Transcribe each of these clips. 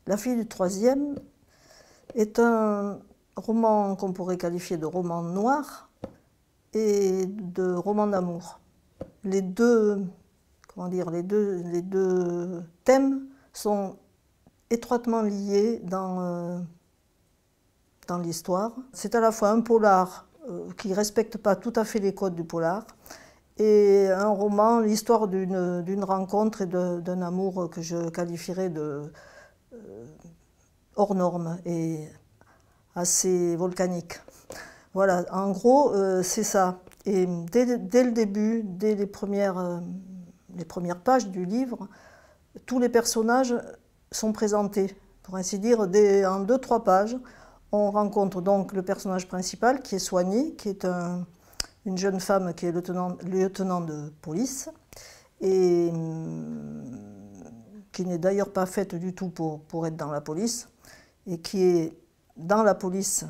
La fille du troisième est un roman qu'on pourrait qualifier de roman noir et de roman d'amour. Les deux, comment dire, les deux thèmes sont étroitement liés dans l'histoire. C'est à la fois un polar qui ne respecte pas tout à fait les codes du polar et un roman, l'histoire d'une rencontre et d'un amour que je qualifierais de hors norme et assez volcanique. Voilà, en gros, c'est ça. Et dès le début, dès les premières pages du livre, tous les personnages sont présentés. Pour ainsi dire, en 2-3 pages, on rencontre donc le personnage principal qui est Soigny, qui est une jeune femme qui est lieutenant de police et qui n'est d'ailleurs pas faite du tout pour être dans la police et qui est dans la police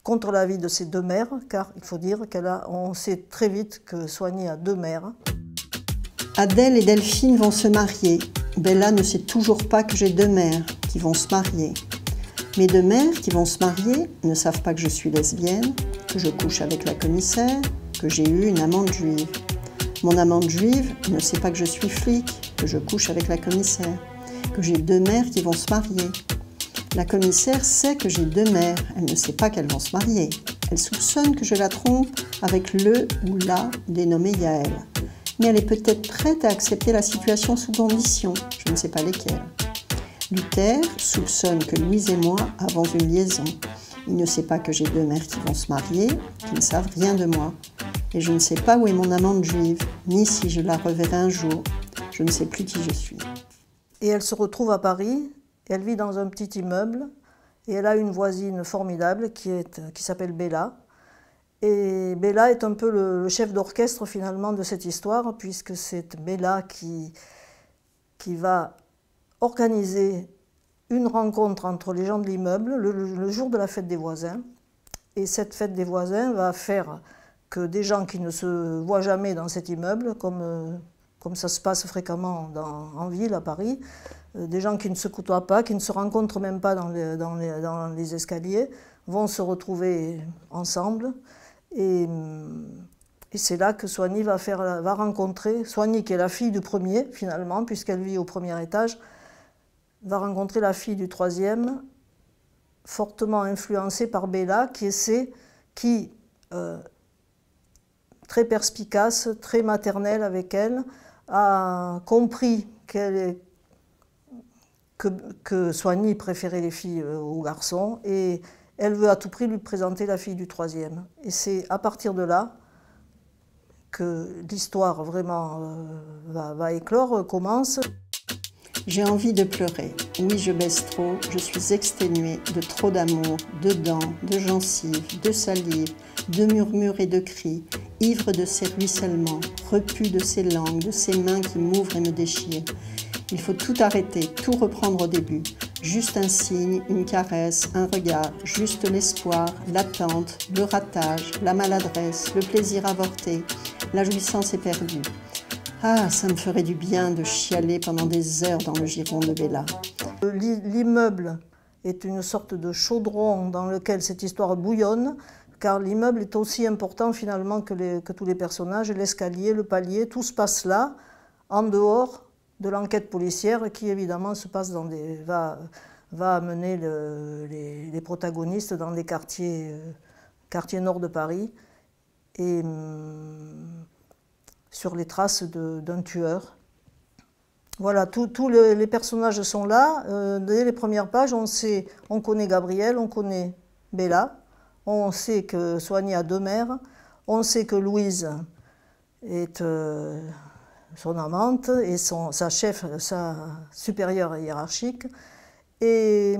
contre l'avis de ses deux mères, car il faut dire on sait très vite que Soigny a 2 mères. Adèle et Delphine vont se marier. Bella ne sait toujours pas que j'ai 2 mères qui vont se marier. Mes 2 mères qui vont se marier ne savent pas que je suis lesbienne, que je couche avec la commissaire, que j'ai eu une amante juive. Mon amante juive ne sait pas que je suis flic, que je couche avec la commissaire, que j'ai 2 mères qui vont se marier. La commissaire sait que j'ai 2 mères, elle ne sait pas qu'elles vont se marier. Elle soupçonne que je la trompe avec le ou la dénommé Yaël. Mais elle est peut-être prête à accepter la situation sous conditions, je ne sais pas lesquelles. Luther soupçonne que Louise et moi avons une liaison. Il ne sait pas que j'ai 2 mères qui vont se marier, qui ne savent rien de moi. Et je ne sais pas où est mon amante juive, ni si je la reverrai un jour. Je ne sais plus qui je suis. Et elle se retrouve à Paris, et elle vit dans un petit immeuble, et elle a une voisine formidable qui s'appelle Bella. Et Bella est un peu le chef d'orchestre finalement de cette histoire, puisque c'est Bella qui va organiser une rencontre entre les gens de l'immeuble le jour de la fête des voisins. Et cette fête des voisins va faire que des gens qui ne se voient jamais dans cet immeuble, comme ça se passe fréquemment en ville, à Paris, des gens qui ne se côtoient pas, qui ne se rencontrent même pas dans les escaliers, vont se retrouver ensemble. Et c'est là que Soigny va rencontrer, Soigny qui est la fille du premier finalement, puisqu'elle vit au premier étage, va rencontrer la fille du troisième, fortement influencée par Bella, qui très perspicace, très maternelle avec elle, a compris que Soigny préférait les filles aux garçons et elle veut à tout prix lui présenter la fille du troisième. Et c'est à partir de là que l'histoire vraiment va éclore, commence. J'ai envie de pleurer. Oui, je baisse trop, je suis exténuée de trop d'amour, de dents, de gencives, de salive, de murmures et de cris, ivre de ces ruissellements, repu de ces langues, de ces mains qui m'ouvrent et me déchirent. Il faut tout arrêter, tout reprendre au début. Juste un signe, une caresse, un regard, juste l'espoir, l'attente, le ratage, la maladresse, le plaisir avorté, la jouissance éperdue. Ah, ça me ferait du bien de chialer pendant des heures dans le giron de Bella. L'immeuble est une sorte de chaudron dans lequel cette histoire bouillonne, car l'immeuble est aussi important finalement que tous les personnages, l'escalier, le palier, tout se passe là, en dehors de l'enquête policière qui évidemment se passe va amener les protagonistes dans les quartiers nord de Paris et sur les traces d'un tueur. Voilà, tous les personnages sont là. Dès les premières pages, on connaît Gabriel, on connaît Bella, on sait que Soigny a 2 mères, on sait que Louise est son amante et sa chef, sa supérieure hiérarchique. Et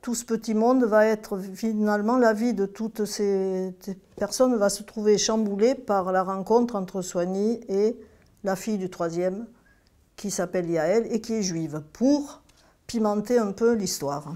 tout ce petit monde va être finalement, la vie de toutes ces personnes va se trouver chamboulée par la rencontre entre Soigny et la fille du troisième, qui s'appelle Yaël et qui est juive, pour pimenter un peu l'histoire.